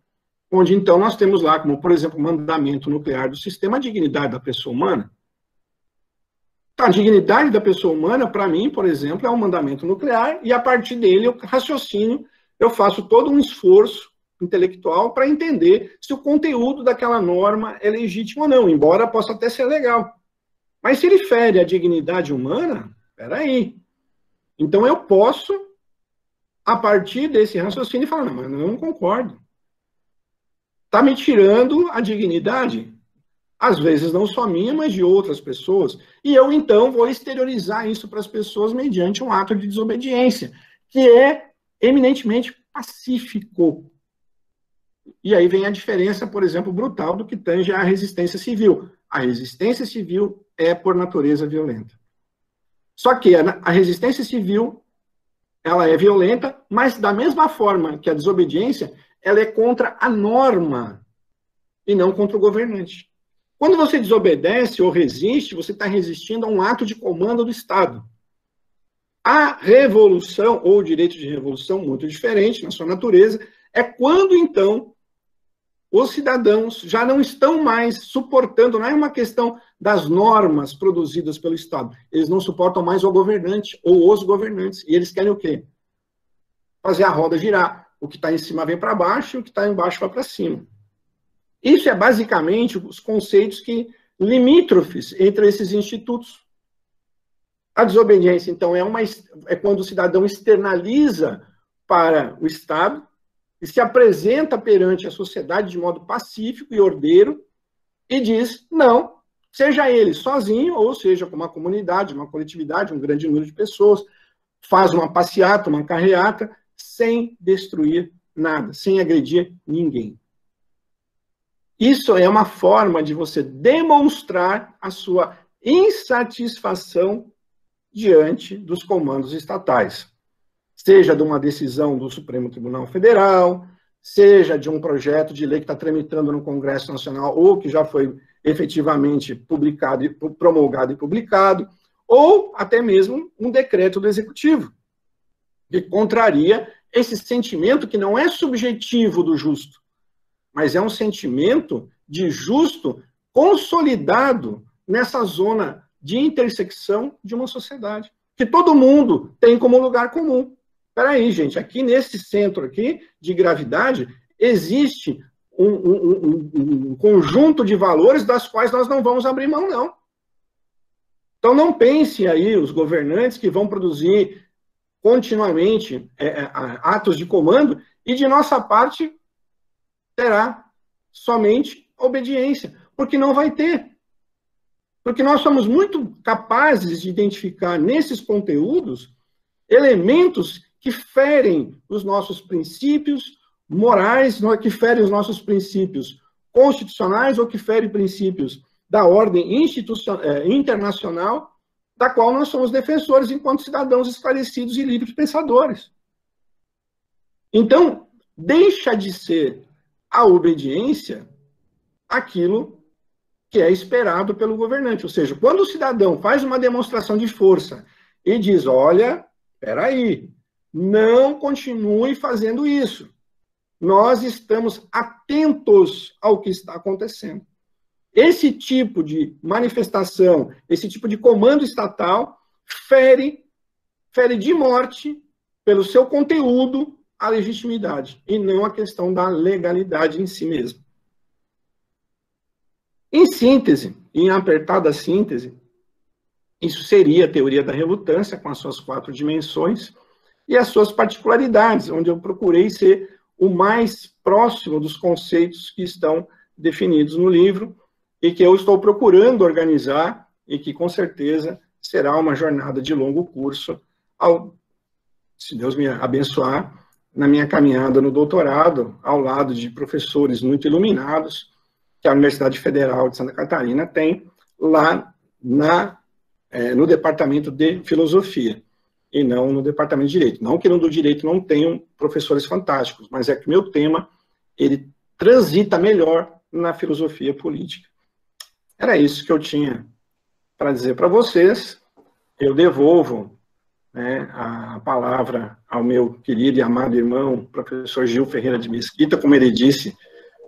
onde então nós temos lá, como por exemplo, o mandamento nuclear do sistema, a dignidade da pessoa humana. A dignidade da pessoa humana, para mim, por exemplo, é um mandamento nuclear, e a partir dele eu raciocínio, eu faço todo um esforço intelectual para entender se o conteúdo daquela norma é legítimo ou não, embora possa até ser legal. Mas se ele fere a dignidade humana, peraí. Então eu posso, a partir desse raciocínio, falar, não, mas eu não concordo. Está me tirando a dignidade, às vezes não só minha, mas de outras pessoas. E eu, então, vou exteriorizar isso para as pessoas mediante um ato de desobediência, que é eminentemente pacífico. E aí vem a diferença, por exemplo, brutal do que tange à resistência civil. A resistência civil é, por natureza, violenta. Só que a resistência civil, ela é violenta, mas da mesma forma que a desobediência, ela é contra a norma e não contra o governante. Quando você desobedece ou resiste, você está resistindo a um ato de comando do Estado. A revolução, ou o direito de revolução, muito diferente na sua natureza, é quando, então, os cidadãos já não estão mais suportando, não é uma questão das normas produzidas pelo Estado, eles não suportam mais o governante ou os governantes, e eles querem o quê? Fazer a roda girar. O que está em cima vem para baixo e o que está embaixo vai para cima. Isso é basicamente os conceitos que limítrofes entre esses institutos. A desobediência, então, é quando o cidadão externaliza para o Estado e se apresenta perante a sociedade de modo pacífico e ordeiro e diz, não, seja ele sozinho, ou seja, com uma comunidade, uma coletividade, um grande número de pessoas, faz uma passeata, uma carreata, sem destruir nada, sem agredir ninguém. Isso é uma forma de você demonstrar a sua insatisfação diante dos comandos estatais. Seja de uma decisão do Supremo Tribunal Federal, seja de um projeto de lei que está tramitando no Congresso Nacional ou que já foi efetivamente publicado, promulgado e publicado, ou até mesmo um decreto do Executivo, que contraria esse sentimento que não é subjetivo do justo, mas é um sentimento de justo consolidado nessa zona de intersecção de uma sociedade, que todo mundo tem como lugar comum. Espera aí, gente, aqui nesse centro aqui de gravidade existe um conjunto de valores das quais nós não vamos abrir mão, não. Então não pense aí os governantes que vão produzir continuamente atos de comando e de nossa parte terá somente obediência, porque não vai ter. Porque nós somos muito capazes de identificar nesses conteúdos elementos que ferem os nossos princípios morais, que ferem os nossos princípios constitucionais ou que ferem princípios da ordem internacional, da qual nós somos defensores enquanto cidadãos esclarecidos e livres pensadores. Então, deixa de ser a obediência aquilo que é esperado pelo governante. Ou seja, quando o cidadão faz uma demonstração de força e diz, olha, espera aí, não continue fazendo isso. Nós estamos atentos ao que está acontecendo. Esse tipo de manifestação, esse tipo de comando estatal, fere de morte, pelo seu conteúdo, a legitimidade, e não a questão da legalidade em si mesmo. Em síntese, em apertada síntese, isso seria a teoria da relutância, com as suas 4 dimensões e as suas particularidades, onde eu procurei ser o mais próximo dos conceitos que estão definidos no livro e que eu estou procurando organizar e que, com certeza, será uma jornada de longo curso, se Deus me abençoar, na minha caminhada no doutorado, ao lado de professores muito iluminados, que a Universidade Federal de Santa Catarina tem lá no Departamento de Filosofia, e não no Departamento de Direito. Não que no do Direito não tenham professores fantásticos, mas é que o meu tema, ele transita melhor na filosofia política. Era isso que eu tinha para dizer para vocês. Eu devolvo, né, a palavra ao meu querido e amado irmão, professor Gil Ferreira de Mesquita. Como ele disse,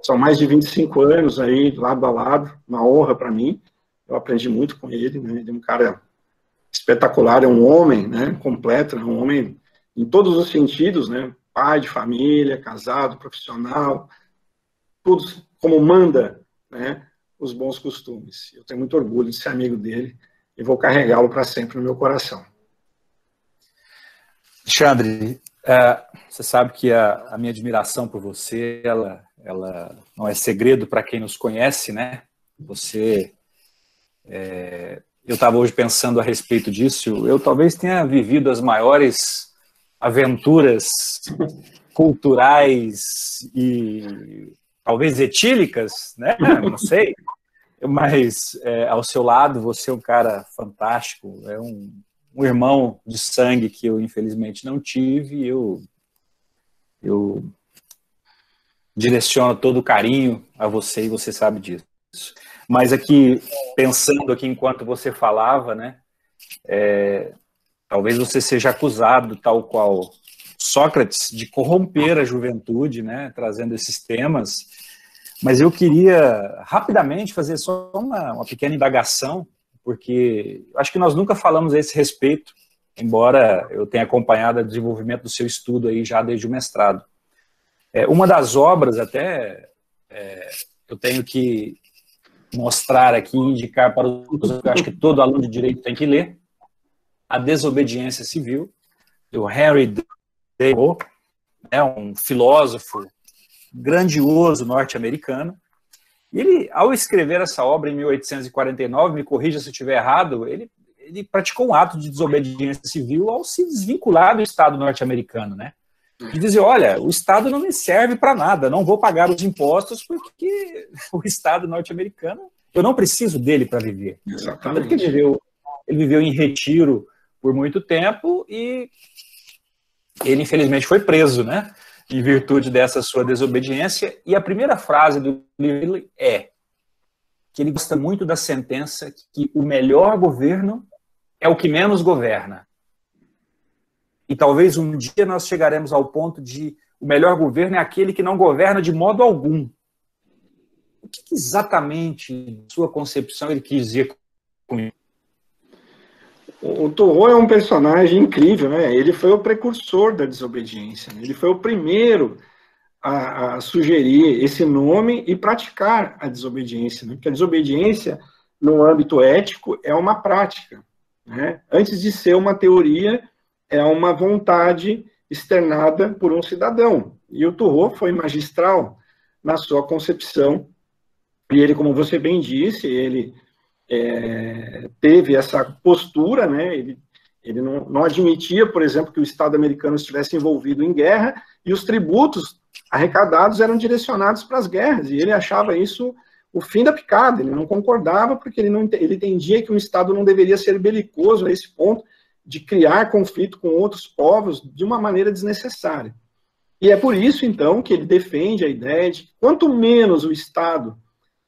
são mais de 25 anos aí, lado a lado, uma honra para mim. Eu aprendi muito com ele, né? Ele é um cara espetacular, é um homem, né, completo, é um homem em todos os sentidos, né, pai de família, casado, profissional, tudo como manda, né, os bons costumes. Eu tenho muito orgulho de ser amigo dele e vou carregá-lo para sempre no meu coração. Alexandre, você sabe que a minha admiração por você, ela não é segredo para quem nos conhece, né? Você, eu estava hoje pensando a respeito disso, eu talvez tenha vivido as maiores aventuras culturais e talvez etílicas, né? Não sei, mas ao seu lado você é um cara fantástico, é um irmão de sangue que eu infelizmente não tive. Eu direciono todo o carinho a você e você sabe disso. Mas aqui, pensando aqui enquanto você falava, né, talvez você seja acusado, tal qual Sócrates, de corromper a juventude, né, trazendo esses temas. Mas eu queria rapidamente fazer só uma pequena indagação, porque acho que nós nunca falamos a esse respeito, embora eu tenha acompanhado o desenvolvimento do seu estudo aí já desde o mestrado. Uma das obras, até, eu tenho que mostrar aqui, indicar para os que eu acho que todo aluno de direito tem que ler, A Desobediência Civil, do Henry David, um filósofo grandioso norte-americano. E ele, ao escrever essa obra em 1849, me corrija se eu estiver errado, ele praticou um ato de desobediência civil ao se desvincular do Estado norte-americano, né? De dizer, olha, o Estado não me serve para nada, não vou pagar os impostos porque o Estado norte-americano, eu não preciso dele para viver. Exatamente. Ele viveu em retiro por muito tempo e ele, infelizmente, foi preso, né? Em virtude dessa sua desobediência. E a primeira frase do livro é que ele gosta muito da sentença que o melhor governo é o que menos governa. E talvez um dia nós chegaremos ao ponto de o melhor governo é aquele que não governa de modo algum. O que exatamente, em sua concepção, ele quis dizer com isso? O Thoreau é um personagem incrível, né? Ele foi o precursor da desobediência, né? Ele foi o primeiro a sugerir esse nome e praticar a desobediência, né? Porque a desobediência, no âmbito ético, é uma prática, né? Antes de ser uma teoria, é uma vontade externada por um cidadão. E o Thoreau foi magistral na sua concepção, e ele, como você bem disse, ele teve essa postura, né? Ele não admitia, por exemplo, que o Estado americano estivesse envolvido em guerra e os tributos arrecadados eram direcionados para as guerras, e ele achava isso o fim da picada. Ele não concordava porque ele entendia que um Estado não deveria ser belicoso a esse ponto de criar conflito com outros povos de uma maneira desnecessária. E é por isso, então, que ele defende a ideia de que quanto menos o Estado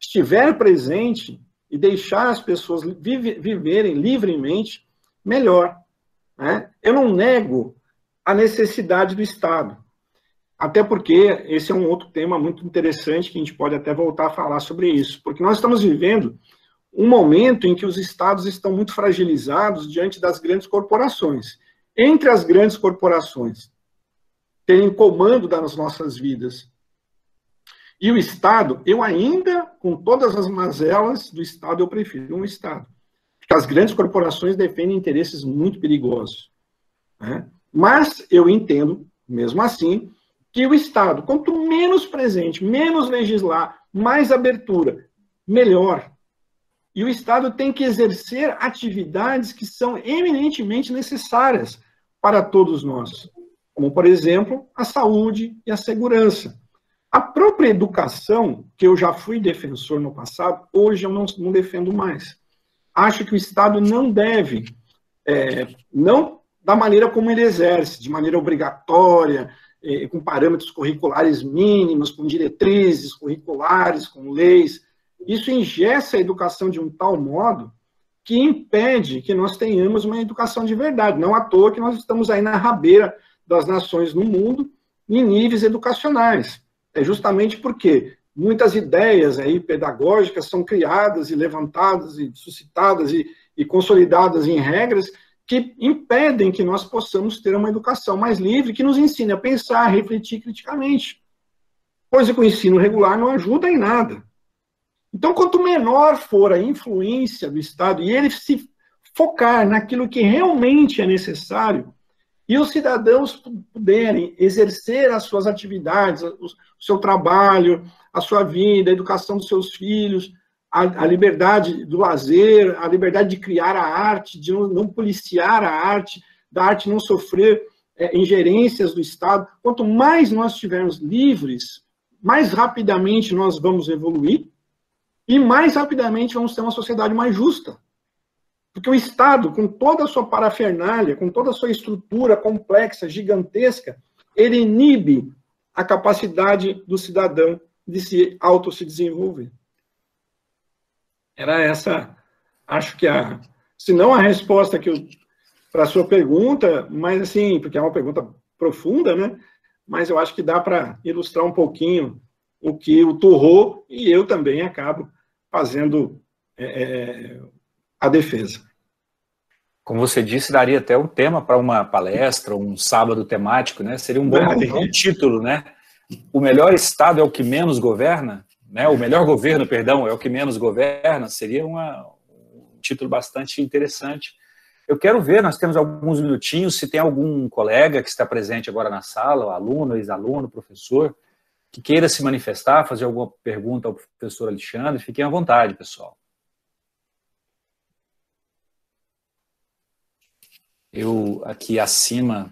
estiver presente e deixar as pessoas viverem livremente, melhor, né? Eu não nego a necessidade do Estado, até porque esse é um outro tema muito interessante que a gente pode até voltar a falar sobre isso, porque nós estamos vivendo um momento em que os Estados estão muito fragilizados diante das grandes corporações. Entre as grandes corporações terem comando das nossas vidas E o Estado, eu ainda, com todas as mazelas do Estado, eu prefiro um Estado. Porque as grandes corporações defendem interesses muito perigosos, né? Mas eu entendo, mesmo assim, que o Estado, quanto menos presente, menos legislar, mais abertura, melhor. E o Estado tem que exercer atividades que são eminentemente necessárias para todos nós, como, por exemplo, a saúde e a segurança. A própria educação, que eu já fui defensor no passado, hoje eu não defendo mais. Acho que o Estado não deve, não da maneira como ele exerce, de maneira obrigatória, com parâmetros curriculares mínimos, com diretrizes curriculares, com leis. Isso engessa a educação de um tal modo que impede que nós tenhamos uma educação de verdade. Não à toa que nós estamos aí na rabeira das nações no mundo em níveis educacionais. É justamente porque muitas ideias aí pedagógicas são criadas e levantadas e suscitadas e consolidadas em regras que impedem que nós possamos ter uma educação mais livre, que nos ensine a pensar, a refletir criticamente. Coisa que o ensino regular não ajuda em nada. Então, quanto menor for a influência do Estado e ele se focar naquilo que realmente é necessário, e os cidadãos puderem exercer as suas atividades, o seu trabalho, a sua vida, a educação dos seus filhos, a liberdade do lazer, a liberdade de criar a arte, de não policiar a arte, da arte não sofrer ingerências do Estado. Quanto mais nós estivermos livres, mais rapidamente nós vamos evoluir e mais rapidamente vamos ter uma sociedade mais justa. Porque o Estado, com toda a sua parafernália, com toda a sua estrutura complexa, gigantesca, ele inibe a capacidade do cidadão de se desenvolver. Era essa, acho que se não a resposta para a sua pergunta, mas assim, porque é uma pergunta profunda, né? Mas eu acho que dá para ilustrar um pouquinho o que o Turreau e eu também acabo fazendo a defesa. Como você disse, daria até um tema para uma palestra, um sábado temático, né? Seria um bom título, né? O melhor Estado é o que menos governa, né? O melhor governo, perdão, é o que menos governa. Seria um título bastante interessante. Eu quero ver, nós temos alguns minutinhos, se tem algum colega que está presente agora na sala, aluno, ex-aluno, professor, que queira se manifestar, fazer alguma pergunta ao professor Alexandre, fiquem à vontade, pessoal. Eu, aqui acima,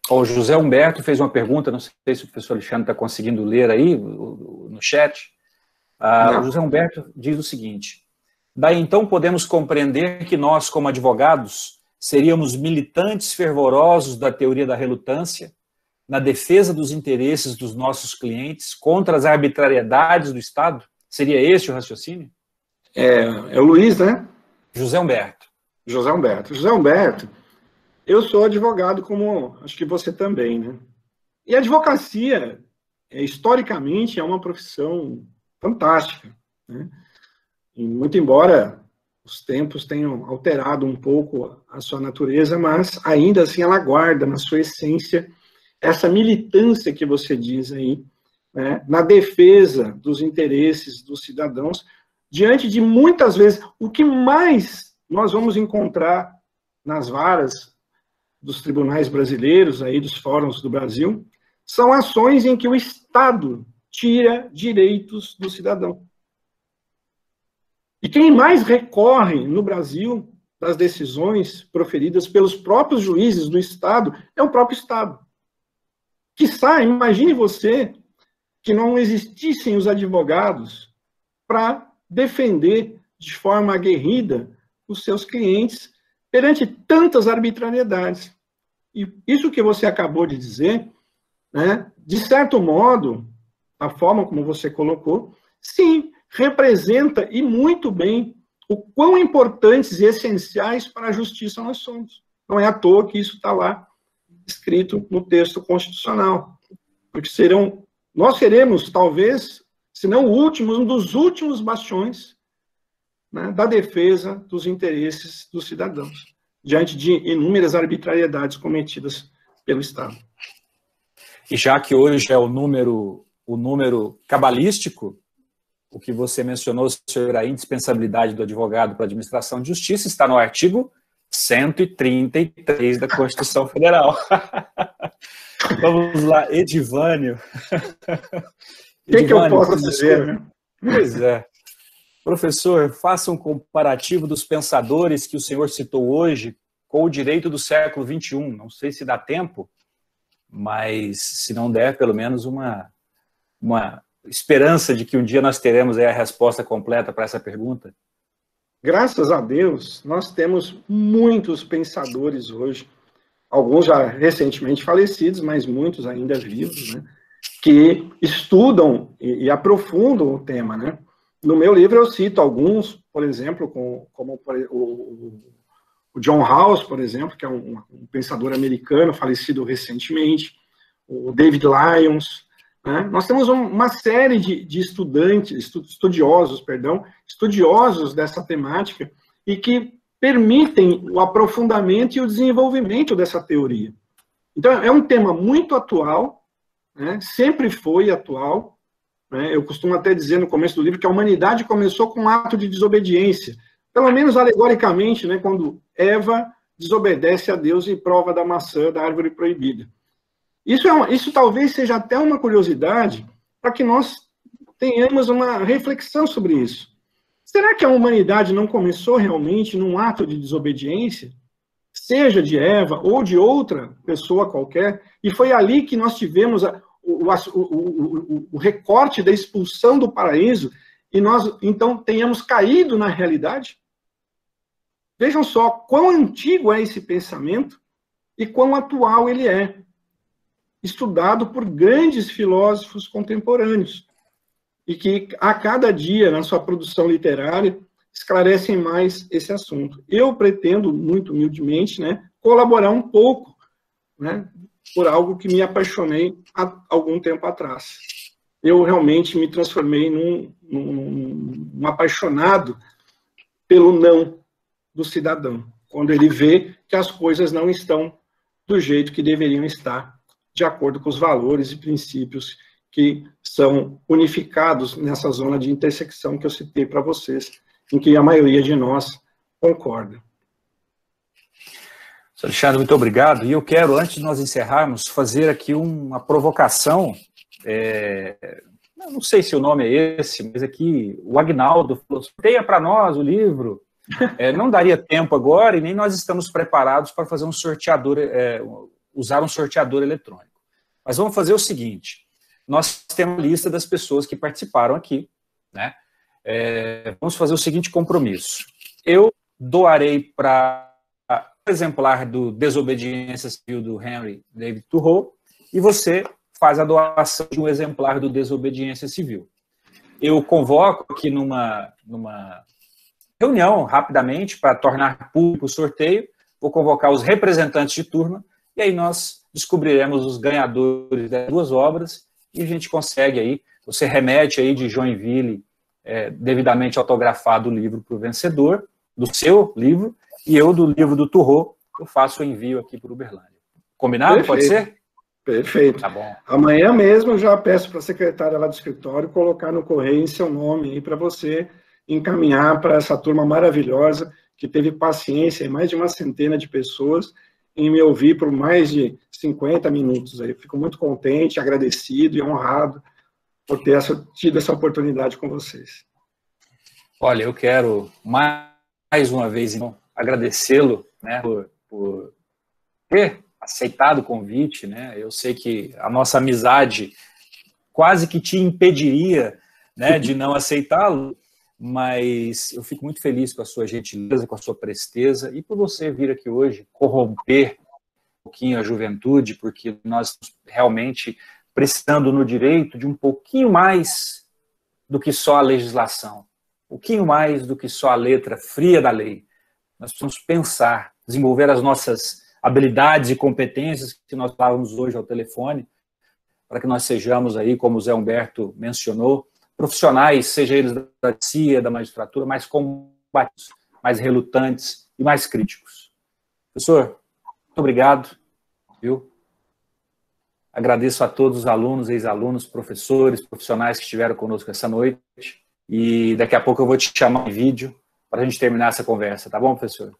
o José Humberto fez uma pergunta, não sei se o professor Alexandre está conseguindo ler aí no chat. O José Humberto diz o seguinte: daí então podemos compreender que nós, como advogados, seríamos militantes fervorosos da teoria da relutância, na defesa dos interesses dos nossos clientes contra as arbitrariedades do Estado? Seria esse o raciocínio? É o Luiz, né? José Humberto. José Humberto. José Humberto, eu sou advogado como acho que você também, né? E a advocacia, historicamente, é uma profissão fantástica, né? E muito embora os tempos tenham alterado um pouco a sua natureza, mas ainda assim ela guarda na sua essência essa militância que você diz aí, né, na defesa dos interesses dos cidadãos, diante de muitas vezes, o que mais nós vamos encontrar nas varas dos tribunais brasileiros, aí dos fóruns do Brasil, são ações em que o Estado tira direitos do cidadão. E quem mais recorre no Brasil das decisões proferidas pelos próprios juízes do Estado é o próprio Estado. Quiçá, imagine você que não existissem os advogados para defender de forma aguerrida os seus clientes perante tantas arbitrariedades. E isso que você acabou de dizer, né, de certo modo, a forma como você colocou, sim, representa e muito bem o quão importantes e essenciais para a justiça nós somos. Não é à toa que isso está lá escrito no texto constitucional. Porque nós seremos, talvez, se não o último, um dos últimos bastiões, né, da defesa dos interesses dos cidadãos, diante de inúmeras arbitrariedades cometidas pelo Estado. E já que hoje é o número cabalístico, o que você mencionou, senhor, a indispensabilidade do advogado para a administração de justiça, está no artigo 133 da Constituição Federal. Vamos lá, Edivânio. O que eu posso dizer, né? Pois é. Professor, faça um comparativo dos pensadores que o senhor citou hoje com o direito do século XXI. Não sei se dá tempo, mas se não der, pelo menos uma esperança de que um dia nós teremos aí a resposta completa para essa pergunta. Graças a Deus, nós temos muitos pensadores hoje, alguns já recentemente falecidos, mas muitos ainda vivos, né, que estudam e aprofundam o tema, né? No meu livro eu cito alguns, por exemplo, como o John Rawls, por exemplo, que é um pensador americano falecido recentemente, o David Lyons, né? Nós temos uma série de estudiosos dessa temática e que permitem o aprofundamento e o desenvolvimento dessa teoria. Então, é um tema muito atual, né? Sempre foi atual, né? Eu costumo até dizer no começo do livro que a humanidade começou com um ato de desobediência, pelo menos alegoricamente, né? Quando Eva desobedece a Deus e prova da maçã da árvore proibida. Isso talvez seja até uma curiosidade para que nós tenhamos uma reflexão sobre isso. Será que a humanidade não começou realmente num ato de desobediência, seja de Eva ou de outra pessoa qualquer, e foi ali que nós tivemos o recorte da expulsão do paraíso, e nós, então, tenhamos caído na realidade? Vejam só quão antigo é esse pensamento e quão atual ele é, estudado por grandes filósofos contemporâneos, e que a cada dia, na sua produção literária, esclarecem mais esse assunto. Eu pretendo, muito humildemente, né, colaborar um pouco, né, por algo que me apaixonei há algum tempo atrás. Eu realmente me transformei num apaixonado pelo não do cidadão, quando ele vê que as coisas não estão do jeito que deveriam estar, de acordo com os valores e princípios que são unificados nessa zona de intersecção que eu citei para vocês, em que a maioria de nós concorda. Sr. Alexandre, muito obrigado. E eu quero, antes de nós encerrarmos, fazer aqui uma provocação. Não sei se o nome é esse, mas aqui o Agnaldo falou: sorteia para nós o livro. Não daria tempo agora e nem nós estamos preparados para fazer um sorteador, usar um sorteador eletrônico. Mas vamos fazer o seguinte: nós temos a lista das pessoas que participaram aqui, né? Vamos fazer o seguinte compromisso. Eu doarei para o exemplar do Desobediência Civil do Henry David Thoreau e você faz a doação de um exemplar do Desobediência Civil. Eu convoco aqui numa reunião, rapidamente, para tornar público o sorteio, vou convocar os representantes de turma e aí nós descobriremos os ganhadores das duas obras e a gente consegue aí, você remete aí de Joinville, devidamente autografado o livro para o vencedor, do seu livro, e eu do livro do Thoreau, eu faço o envio aqui para o Uberlândia. Combinado? Perfeito. Pode ser? Perfeito. Tá bom. Amanhã mesmo eu já peço para a secretária lá do escritório colocar no correio seu nome aí para você encaminhar para essa turma maravilhosa que teve paciência, mais de uma centena de pessoas, em me ouvir por mais de 50 minutos. Eu fico muito contente, agradecido e honrado por ter tido essa oportunidade com vocês. Olha, eu quero mais uma vez então, agradecê-lo, né, por ter aceitado o convite, né? Eu sei que a nossa amizade quase que te impediria, né, de não aceitá-lo, mas eu fico muito feliz com a sua gentileza, com a sua presteza e por você vir aqui hoje corromper um pouquinho a juventude, porque nós estamos realmente precisando no direito de um pouquinho mais do que só a legislação, um pouquinho mais do que só a letra fria da lei. Nós precisamos pensar, desenvolver as nossas habilidades e competências que nós falávamos hoje ao telefone, para que nós sejamos aí, como o Zé Humberto mencionou, profissionais, seja eles da CIA, da magistratura, mais combativos, mais relutantes e mais críticos. Professor, muito obrigado, viu? Agradeço a todos os alunos, ex-alunos, professores, profissionais que estiveram conosco essa noite. E daqui a pouco eu vou te chamar em vídeo para a gente terminar essa conversa, tá bom, professor?